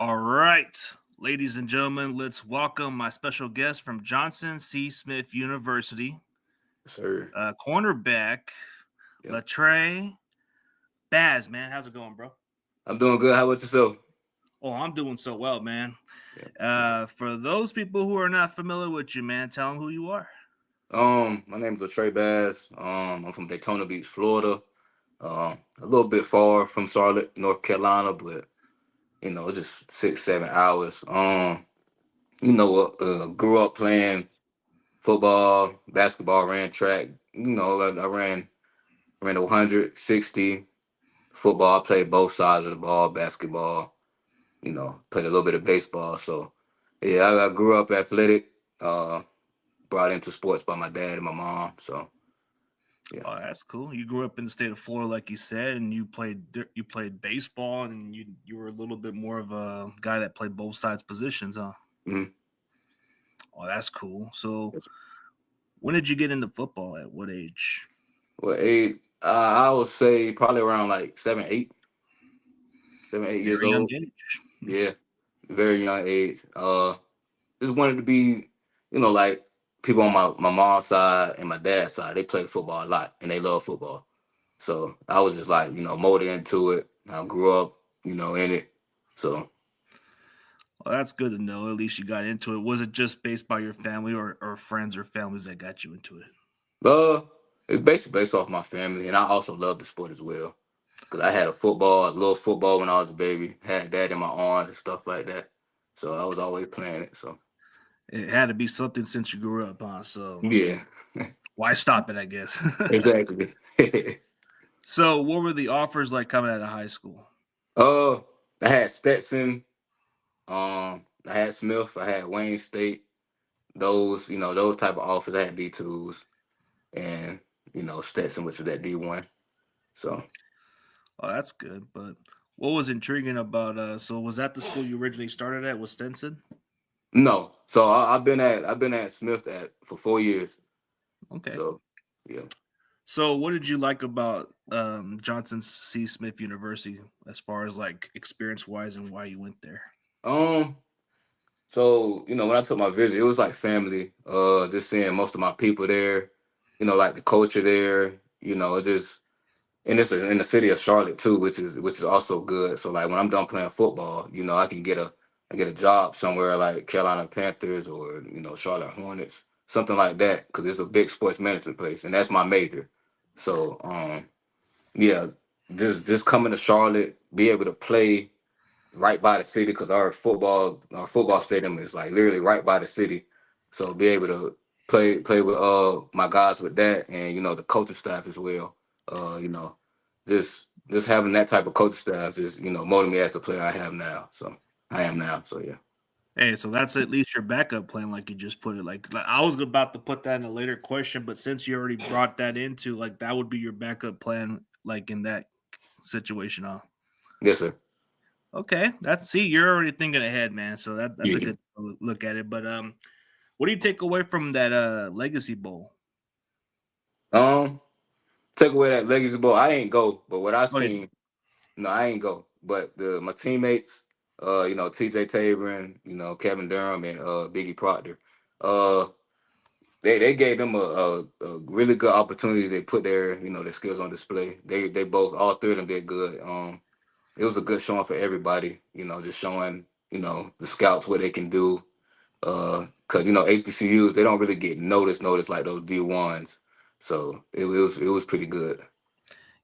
All right, ladies and gentlemen, let's welcome my special guest from Johnson C. Smith University, Sir. cornerback Yep. LaTrae Bass. Man, how's it going, bro? I'm doing good. How about yourself? Oh, I'm doing so well, man. Yeah. For those people who are not familiar with you, man, tell them who you are. My name is LaTrae Bass. I'm from Daytona Beach, Florida. A little bit far from Charlotte, North Carolina, but it's just 6, 7 hours. Grew up playing football, basketball, ran track. I ran 160 football. I played both sides of the ball, basketball. Played a little bit of baseball. So yeah, I grew up athletic. Brought into sports by my dad and my mom. So yeah, Oh, that's cool. You grew up in the state of Florida, like you said, and you played baseball, and you were a little bit more of a guy that played both sides positions, huh? mm-hmm. Oh, that's cool. So, Yes. when did you get into football? At what age? Well, eight. I would say probably around like 7, 8 years Very young old. age. Yeah, very young age. Just wanted to be, like people on my mom's side and my dad's side. They play football a lot and they love football. So I was just like, molded into it. I grew up, in it. So Well, that's good to know. At least you got into it. Was it just based by your family or friends or families that got you into it? uh, it's basically based off my family, and I also love the sport as well. Cause I had a little football when I was a baby. Had that in my arms and stuff like that. So I was always playing it. So It had to be something since you grew up, huh? So yeah, why stop it, I guess. exactly. So what were the offers like coming out of high school? uh, I had Stetson. I had Smith. I had Wayne State. Those type of offers. I had D2s, and Stetson, which is that D1. So Oh, that's good. But what was intriguing about so was that the school you originally started at, was Stenson? no. So I've been at Smith for 4 years. Okay. So yeah. So what did you like about Johnson C. Smith University as far as like experience wise and why you went there? Um. So, when I took my visit, it was like family. Just seeing most of my people there, like the culture there, just and it's in the city of Charlotte too, which is also good. So like when I'm done playing football, I get a job somewhere like Carolina Panthers or, Charlotte Hornets, something like that, because it's a big sports management place, and that's my major. So yeah, just coming to Charlotte, be able to play right by the city because our football stadium is like literally right by the city. So be able to play with my guys with that, and the coaching staff as well. Just having that type of coaching staff just molded me as the player I have now. So I am now. So yeah. Hey, so that's at least your backup plan, like you just put it. Like I was about to put that in a later question, but since you already brought that into, like that would be your backup plan, like in that situation, huh? Yes, sir. Okay, that's see, you're already thinking ahead, man. So that's a Yeah. good look at it. But what do you take away from that Legacy Bowl? Um, Take away that legacy ball. I ain't go, but what I Oh yeah, seen, no, I ain't go. But my teammates, TJ Tabron, Kevin Durham and Biggie Proctor, uh, they gave them a really good opportunity to put their skills on display. They both, all three of them did good. It was a good showing for everybody. Just showing the scouts what they can do. Cause HBCUs, they don't really get noticed like those D1s. So it was pretty good.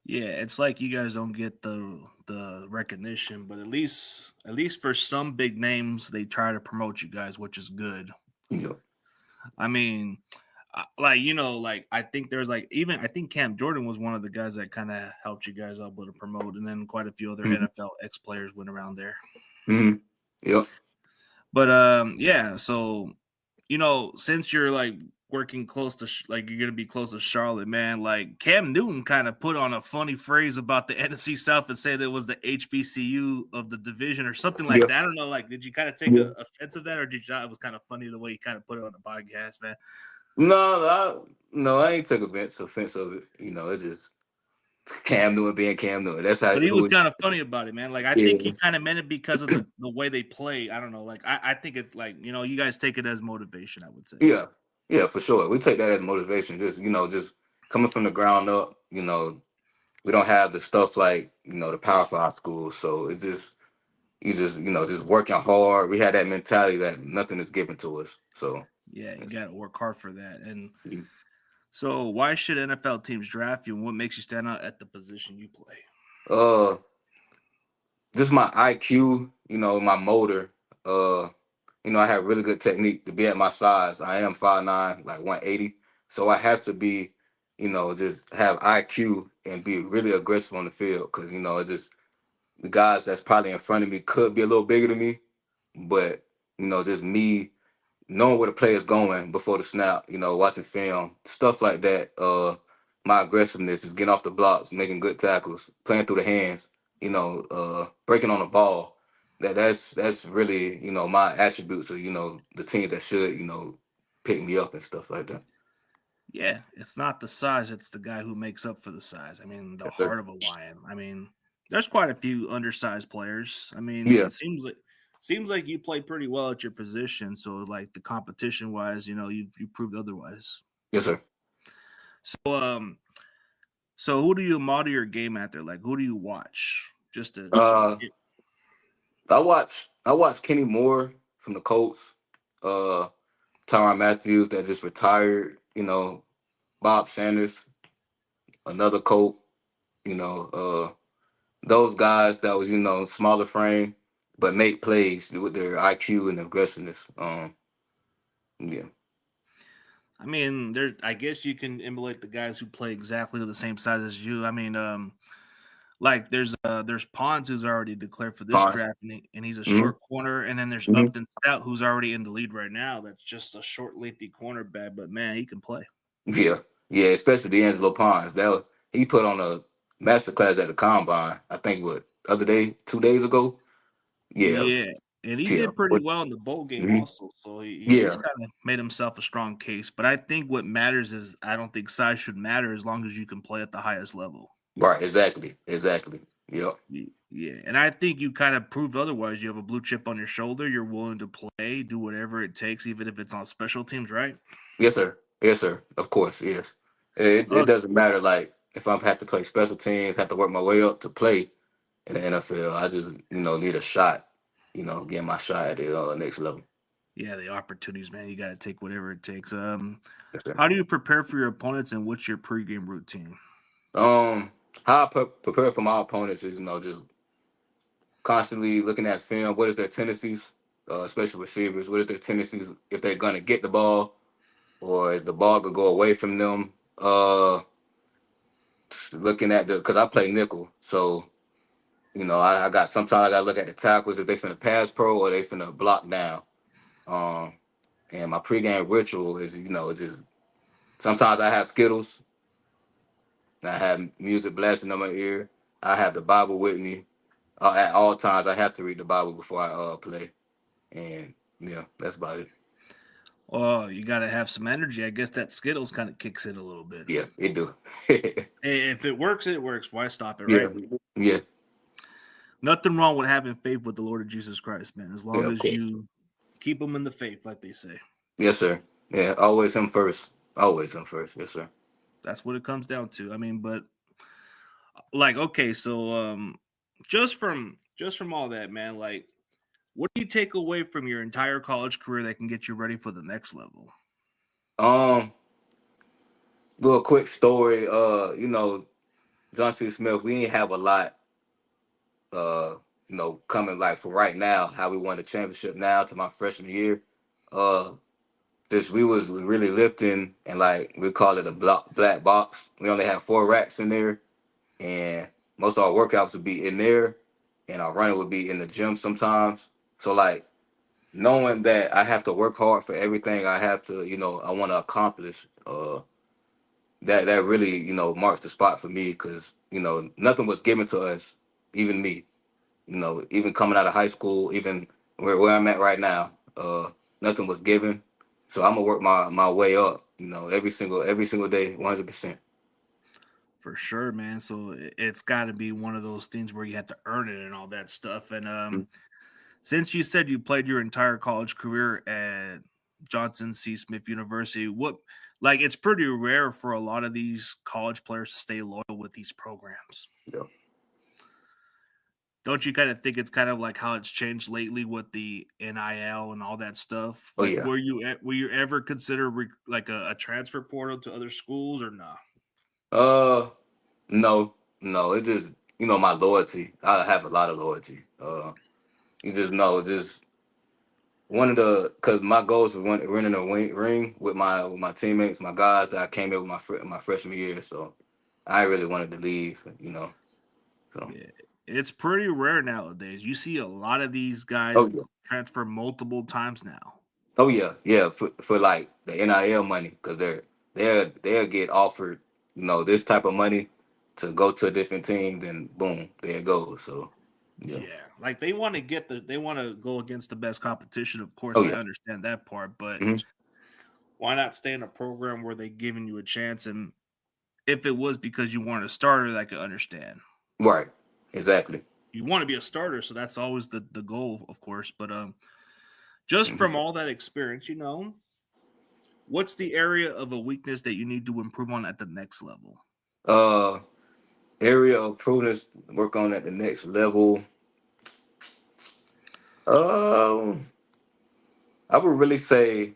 yeah. It's like you guys don't get the recognition, but at least for some big names, they try to promote you guys, which is good. Yeah. I mean, like like I think there's like even I think Cam Jordan was one of the guys that kind of helped you guys out with to promote, and then quite a few other Hmm. NFL ex players went around there. Hmm. Yep. But yeah. So since you're like working close to like you're gonna be close to Charlotte, man. Like Cam Newton kind of put on a funny phrase about the NFC South and said it was the HBCU of the division or something like Yeah. that. I don't know. Like, did you kind of take Yeah. a offense of that, or did you? It was kind of funny the way you kind of put it on the podcast, man. No, no, I ain't took offense of it. It just Cam Newton being Cam Newton. That's how But he who was it, kind of funny about it, man. Like I think he yeah. kind of meant it because of the way they play. I don't know. Like I think it's like you guys take it as motivation. I would say. Yeah. Yeah, for sure. We take that as motivation. Just, just coming from the ground up, we don't have the stuff like, the Power Five schools. So it's just you just, just working hard. We had that mentality that nothing is given to us. So Yeah, you that's got to work hard for that. And so, why should NFL teams draft you, and what makes you stand out at the position you play? uh just my IQ, my motor. Uh, I have really good technique to be at my size. I am 5'9", like 180. So I have to be, just have IQ and be really aggressive on the field because, it's just the guys that's probably in front of me could be a little bigger than me, but just me knowing where the player's going before the snap, watching film, stuff like that. My aggressiveness is getting off the blocks, making good tackles, playing through the hands, breaking on the ball. That's really, my attributes of, the team that should, pick me up and stuff like that. Yeah, it's not the size; it's the guy who makes up for the size. I mean, the Yes, sir. heart of a lion. I mean, there's quite a few undersized players. I mean, Yeah. it seems like you play pretty well at your position. So, like the competition wise, you proved otherwise. Yes, sir. So, so who do you model your game after? Like, who do you watch? Just to Uh, get, I watch Kenny Moore from the Colts. Uh, Tyrann Matthews that just retired. Bob Sanders, another Colt. You know, those guys that was smaller frame but make plays with their IQ and aggressiveness. Yeah. I mean, there. I guess you can emulate the guys who play exactly the same size as you. I mean, like there's Pons who's already declared for this Pons. draft, and he's a Hmm. short corner, and then there's Hmm. Upton Stout who's already in the lead right now. That's just a short, lengthy cornerback, but man, he can play. Yeah, yeah, especially D'Angelo Pons. He put on a master class at the combine. I think what other day, 2 days ago. Yeah, Yeah, and he yeah, did pretty well in the bowl game mhm, also. So he's yeah. kind of made himself a strong case. But I think what matters is I don't think size should matter as long as you can play at the highest level. Right, exactly, exactly. Yep. Yeah, and I think you kind of proved otherwise. You have a blue chip on your shoulder. You're willing to play, do whatever it takes, even if it's on special teams, right? Yes, sir. Yes, sir. Of course, yes. It Oh, doesn't matter. Like if I have to play special teams, have to work my way up to play in the NFL. I just need a shot. Getting my shot at the next level. yeah, the opportunities, man. You got to take whatever it takes. Yes, sir. How do you prepare for your opponents, and what's your pregame routine? Um, how I prepare for my opponents is just constantly looking at film. What is their tendencies, especially receivers? What is their tendencies if they're gonna get the ball or if the ball could go away from them? Looking at because I play nickel, so I got sometimes I gotta look at the tackles if they finna pass pro or they finna block down. Um, and my pregame ritual is just sometimes I have Skittles, and I have music blasting in my ear. I have the Bible with me. At all times, I have to read the Bible before I play. And yeah, that's about it. Oh, you got to have some energy. I guess that Skittles kind of kicks it a little bit. Yeah, it do. Hey, if it works, it works. Why stop it, Yeah, right? yeah, Nothing wrong with having faith with the Lord of Jesus Christ, man. As yeah, long of as course. you keep them in the faith, like they say. Yes, sir. Yeah, always him first. Always him first. Yes, sir. That's what it comes down to. I mean, but like, okay, so just from all that, man, like, what do you take away from your entire college career that can get you ready for the next level? Um, little quick story. John C. Smith, we ain't have a lot. Uh, coming like for right now, how we won the championship now to my freshman year. Uh, just we was really lifting and like we call it a black box. We only had 4 racks in there, and most of our workouts would be in there, and our running would be in the gym sometimes. So like knowing that I have to work hard for everything I have to, I want to accomplish. That really, marks the spot for me because nothing was given to us, even me. Even coming out of high school, even where I'm at right now, nothing was given. So I'm gonna work my way up. Every single day, 100%. For sure, man. So it's got to be one of those things where you have to earn it and all that stuff. And Mhm. since you said you played your entire college career at Johnson C. Smith University, what like it's pretty rare for a lot of these college players to stay loyal with these programs. Yeah. Don't you kind of think it's kind of like how it's changed lately with the NIL and all that stuff? Oh Like, yeah. were you ever consider like a transfer portal to other schools or no? Uh, no, no. It just my loyalty. I have a lot of loyalty. You just know just one of the because my goals was winning a ring with my teammates, my guys that I came in with my freshman year. So I really wanted to leave. So Yeah, it's pretty rare nowadays. You see a lot of these oh guys yeah. transfer multiple times now. Oh yeah, yeah, for like the NIL money, because they'll get offered, this type of money to go to a different team, then boom, there it goes. So yeah. Yeah, like they want to go against the best competition. Of course, Oh I yeah. understand that part, but Hmm. why not stay in a program where they giving you a chance? And if it was because you weren't a starter, I could understand. Right. Exactly. You want to be a starter, so that's always the goal, of course. But just Hmm. from all that experience, what's the area of a weakness that you need to improve on at the next level? Uh, area of prudence work on at the next level. Um, I would really say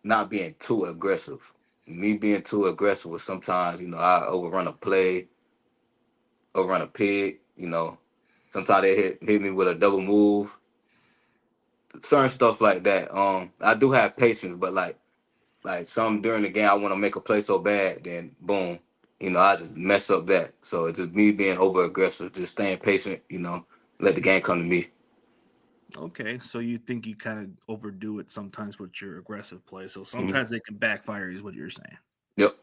not being too aggressive. Me being too aggressive was sometimes, I overrun a play, overrun a pig. Sometimes they hit me with a double move, certain stuff like that. I do have patience, but like some during the game, I want to make a play so bad, then boom, I just mess up that. So it's just me being over aggressive, just staying patient. Let the game come to me. Okay, so you think you kind of overdo it sometimes with your aggressive play. So Mhm. sometimes it can backfire, is what you're saying. Yep.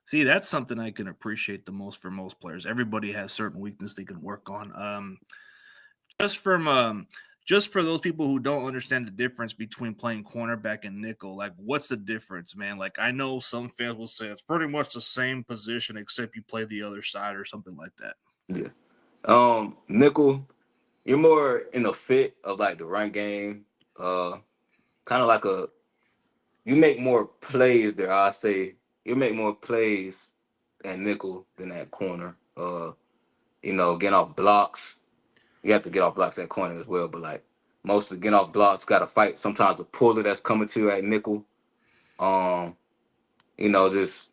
See, that's something I can appreciate the most for most players. Everybody has certain weakness they can work on. Just from just for those people who don't understand the difference between playing cornerback and nickel, like what's the difference, man? Like I know some fans will say it's pretty much the same position except you play the other side or something like that. Yeah. Nickel, you're more in the fit of like the run game. Uh, kind of like you make more plays there. I say you make more plays at nickel than at corner. Getting off blocks. You have to get off blocks at corner as well, but like most of getting off blocks, got to fight sometimes the puller that's coming to you at nickel. Um, just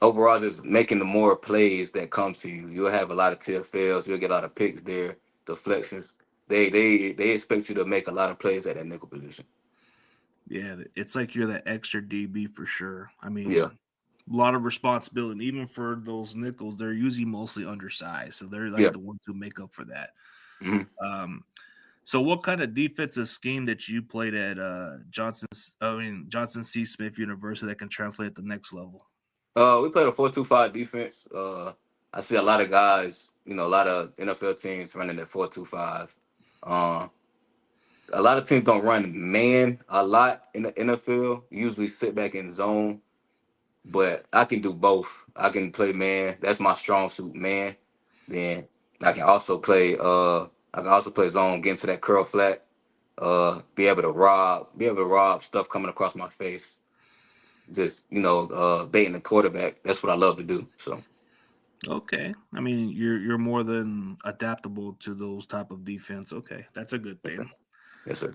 overall, just making the more plays that come to you. You'll have a lot of TFLs. You'll get a lot of picks there, deflections. They expect you to make a lot of plays at that nickel position. Yeah, it's like you're that extra DB for sure. I Yeah. mean, a lot of responsibility. Even for those nickels, they're usually mostly undersized, so they're like Yeah. the ones who make up for that. Hmm. Um, so what kind of defensive scheme that you played at Johnson C. Smith University that can translate at the next level? We played a 4-2-5 defense. I see a lot of guys, a lot of NFL teams running that 4-2-5. Uh, a lot of teams don't run man a lot in the NFL. Usually sit back in zone, but I can do both. I can play man. That's my strong suit, man. Then I can also play. I can also play zone, get into that curl flat. Be able to rob stuff coming across my face. Just baiting the quarterback. That's what I love to do. So Okay, I mean you're more than adaptable to those type of defense. Okay, that's a good yes, sir. thing. Yes, sir.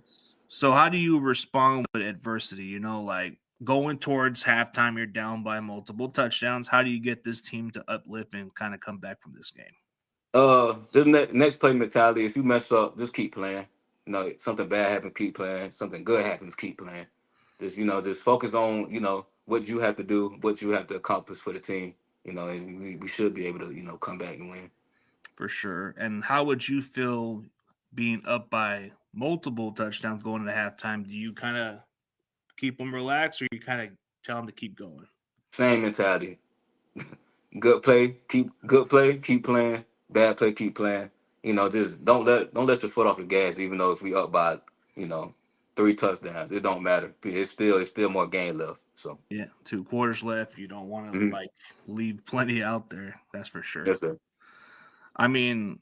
So how do you respond with adversity? Like going towards halftime, you're down by multiple touchdowns. How do you get this team to uplift and kind of come back from this game? This next play mentality. If you mess up, just keep playing. Something bad happens, keep playing. Something good happens, keep playing. Just focus on what you have to do, what you have to accomplish for the team. And we should be able to come back and win. For sure. And how would you feel being up by multiple touchdowns going into halftime? Do you kind of keep them relaxed, or you kind of tell them to keep going? Same mentality. Good play, keep playing. Bad play, keep playing. Just don't let your foot off the gas. Even though if we up by you know 3 touchdowns, it don't matter. It's still more game left. So Yeah, 2 quarters left. You don't want to mhm. like leave plenty out there. That's for sure. Yes, sir. I mean,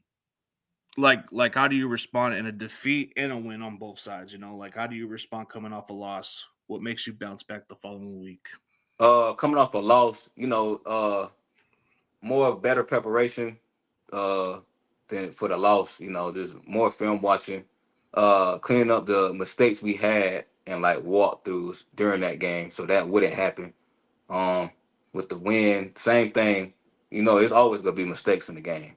like how do you respond in a defeat and a win on both sides? Like how do you respond coming off a loss? What makes you bounce back the following week? Coming off a loss, more better preparation uh than for the loss, just more film watching, cleaning up the mistakes we had and like walkthroughs during that game so that wouldn't happen. Um with the win, same thing, it's always gonna be mistakes in the game.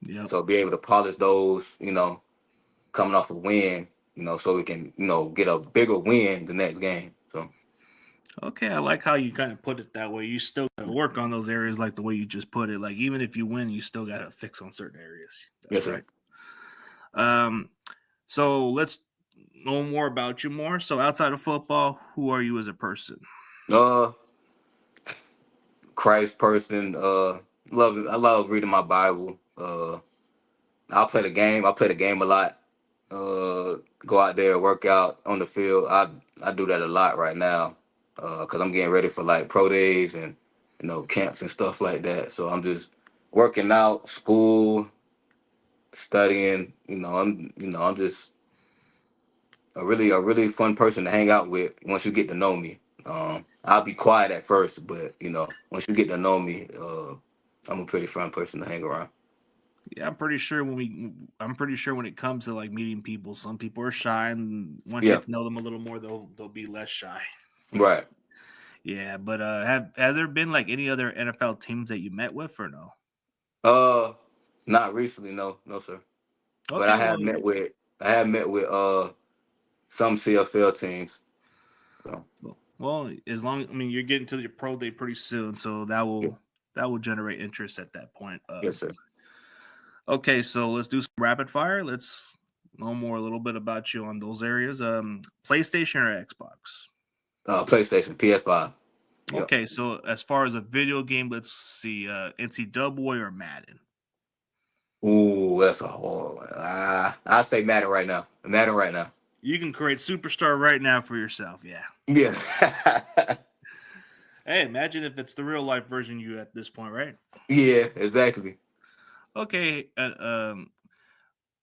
Yep. So be able to polish those, coming off a win, so we can, get a bigger win the next game. So Okay, I like how you kind of put it that way. You still got to work on those areas, like the way you just put it. Like even if you win, you still got to fix on certain areas. yes, That's sir. right. Um, so let's know more about you more. So outside of football, who are you as a person? Uh Christ person, I love reading my Bible. I'll play the game. I play the game a lot. Go out there, work out on the field. I do that a lot right now. Cause I'm getting ready for like pro days and camps and stuff like that. So I'm just working out, school, studying. I'm just a really fun person to hang out with once you get to know me. I'll be quiet at first, but once you get to know me, I'm a pretty fun person to hang around. Yeah, I'm pretty sure when it comes to like meeting people, some people are shy, and once you Yeah, get to know them a little more, they'll be less shy. right. Yeah, but have there been like any other NFL teams that you met with or no? Uh, Not recently, no, no, sir. But Okay, well, I have met with some CFL teams. So well, as long I mean you're getting to your pro day pretty soon, so yeah, that will generate interest at that point. yes, sir. Okay, so let's do some rapid fire. Let's know more a little bit about you on those areas. PlayStation or Xbox? PlayStation, PS5. Yep. Okay, so as far as a video game, let's see, NCAA or Madden. Ooh, that's a hard one. I say Madden right now. Madden right now. You can create superstar right now for yourself. Yeah. Yeah. Hey, imagine if it's the real life version you at this point, right? Yeah, exactly. Okay,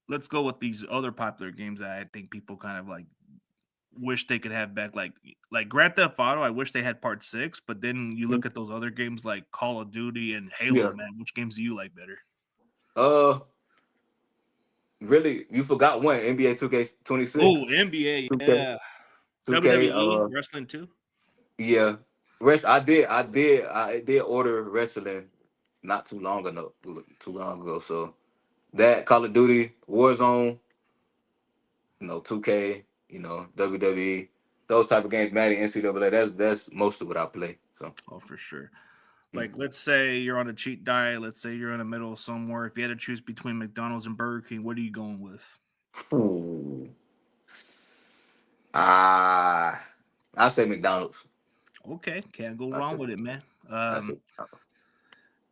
let's go with these other popular games that I think people kind of like wish they could have back, like Grand Theft Auto. I wish they had Part 6, but then you look at those other games like Call of Duty and Halo. Yeah. Man, which games do you like better? Uh, Really, you forgot one NBA 2K26, Oh, NBA, 2K, yeah. 2K. WWE wrestling too. Yeah. I did order wrestling not too long ago. So that Call of Duty, Warzone, 2K, WWE, those type of games, Madden, NCAA. That's most of what I play. So. Oh, for sure. Mm. Like, let's say you're on a cheat diet. Let's say you're in the middle of somewhere. If you had to choose between McDonald's and Burger King, what are you going with? Ooh. Ah, I say McDonald's. Okay, can't go I wrong say with it, man. I say McDonald's.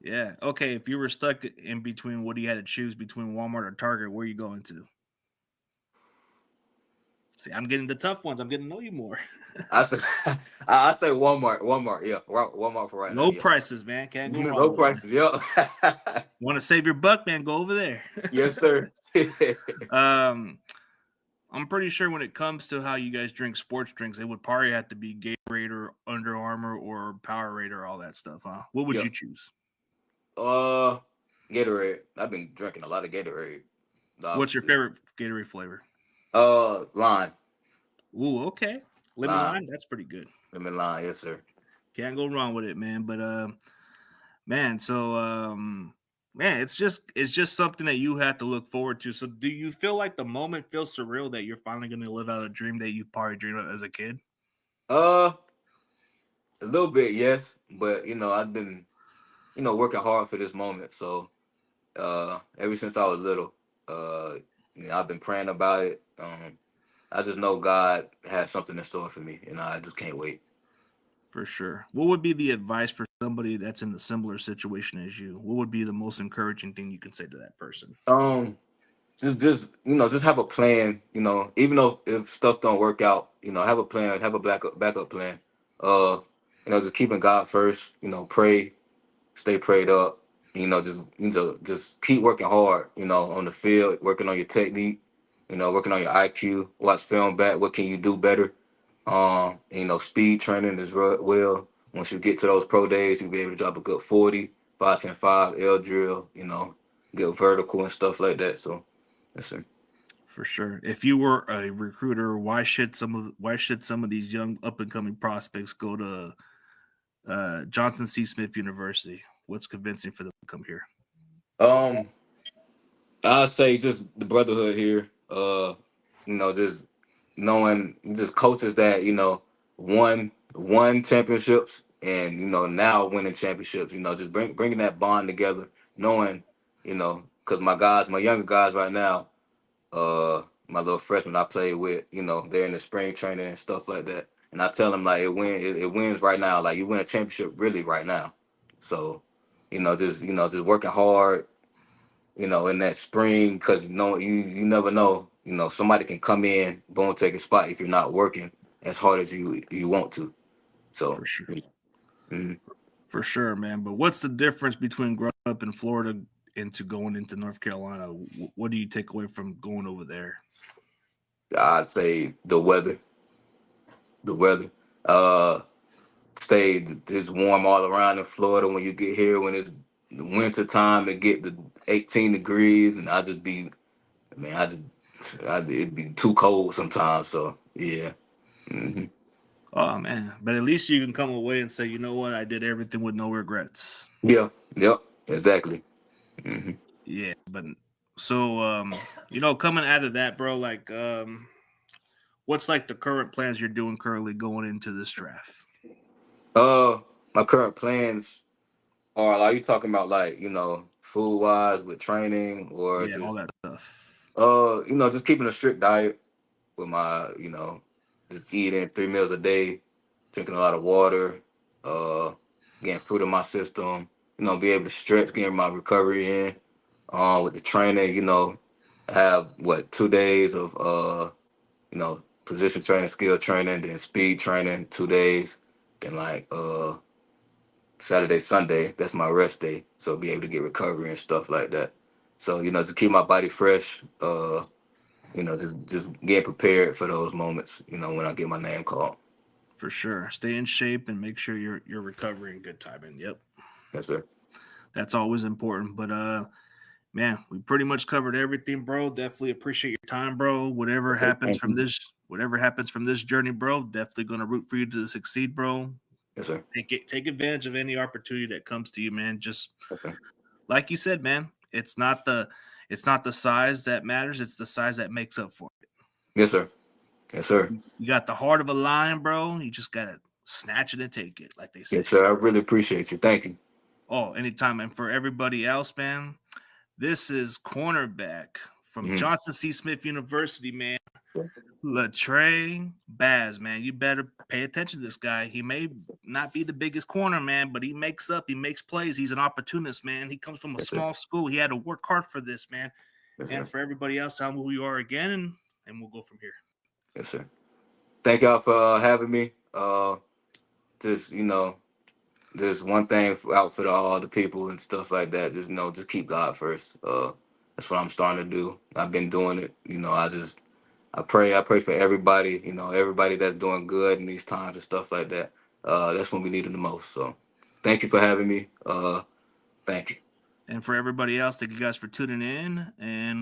Yeah. Okay, if you were stuck in between, what do you had to choose between Walmart or Target? Where are you going to? See, I'm getting the tough ones. I'm getting to know you more. I say I say Walmart. Walmart, yeah. Walmart for right now, Low yeah. prices, man. Can't go No wrong with it. prices, yeah. Want to save your buck, man? Go over there. Yes, sir. um, I'm pretty sure when it comes to how you guys drink sports drinks, it would probably have to be Gatorade or Under Armour or Powerade or all that stuff, huh? What would Yeah. you choose? Uh, Gatorade. I've been drinking a lot of Gatorade, What's your obviously. favorite Gatorade flavor? Lime. Ooh, okay. Lemon Lime. lime, that's pretty good. Lemon lime, yes, sir. Can't go wrong with it, man. But man, so man, it's just something that you have to look forward to. So do you feel like the moment feels surreal that you're finally gonna live out a dream that you probably dreamed of as a kid? Uh, a little bit, yes. But I've been, working hard for this moment. So ever since I was little, uh, I've been praying about it. I just know God has something in store for me, and I just can't wait. For sure. What would be the advice for somebody that's in a similar situation as you? What would be the most encouraging thing you can say to that person? Um, just have a plan. Even though if stuff don't work out, have a plan, have a backup plan. Uh, just keeping God first. Pray, stay prayed up. Just keep working hard. On the field, working on your technique. Working on your IQ. Watch film back. What can you do better? Speed training as well. Once you get to those pro days, you'll be able to drop a good 40, 5, 10, 5, L drill. Get vertical and stuff like that. So, yes, sir. For sure. If you were a recruiter, why should some of these young up and coming prospects go to Johnson C. Smith University? What's convincing for them to come here? Um, I'd say just the brotherhood here. Just knowing just coaches that won championships and now winning championships. Just bringing that bond together. Knowing, because my younger guys right now, my little freshmen I play with, they're in the spring training and stuff like that. And I tell them like it wins right now. Like you win a championship really right now. So, just working hard, in that spring, because you never know. Somebody can come in, boom, take a spot if you're not working as hard as you want to. So For sure. mhm. For sure, man. But what's the difference between growing up in Florida and to going into North Carolina? What do you take away from going over there? I'd say the weather. The weather. Uh, it's warm all around in Florida when you get here. When it's winter time, it get to 18 degrees, and it'd be too cold sometimes. So yeah. hmm Oh man. But at least you can come away and say, you know what, I did everything with no regrets. Yeah. Yep. Exactly. hmm Yeah, but so coming out of that, bro, like what's like the current plans you're doing currently going into this draft? My current plans are you talking about like food wise with training or Yeah, all just that stuff. just keeping a strict diet with my just eating 3 meals a day, drinking a lot of water, uh, getting fruit in my system, be able to stretch, getting my recovery in. With the training, I have 2 days of position training, skill training, then speed training 2 days, then like Saturday, Sunday, that's my rest day. So be able to get recovery and stuff like that. So, to keep my body fresh, just get prepared for those moments, when I get my name called. For sure. Stay in shape and make sure you're recovering good timing. Yep. Yes, sir. That's always important. But man, we pretty much covered everything, bro. Definitely appreciate your time, bro. Yes, sir. Thank you. Whatever happens from this journey, bro, definitely gonna root for you to succeed, bro. Yes, sir. Take advantage of any opportunity that comes to you, man. Just Okay. like you said, man, it's not the size that matters, it's the size that makes up for it. Yes, sir. Yes, sir. You got the heart of a lion, bro. You just gotta snatch it and take it, like they say. Yes, sir. I really appreciate you. Thank you. Oh, anytime. And for everybody else, man, this is cornerback from Mhm. Johnson C. Smith University, man. LaTrae Bass, man. You better pay attention to this guy. He may not be the biggest corner, man, but he makes plays. He's an opportunist, man. He comes from a Yes, sir. small school. He had to work hard for this, man. Yes, And sir. for everybody else, tell them who you are again, and we'll go from here. Yes, sir. Thank y'all for having me. Just there's one thing out for all the people and stuff like that. Just keep God first. That's what I'm starting to do. I've been doing it. I pray for everybody. Everybody that's doing good in these times and stuff like that. That's when we need it the most. So, thank you for having me. Thank you. And for everybody else, thank you guys for tuning in, and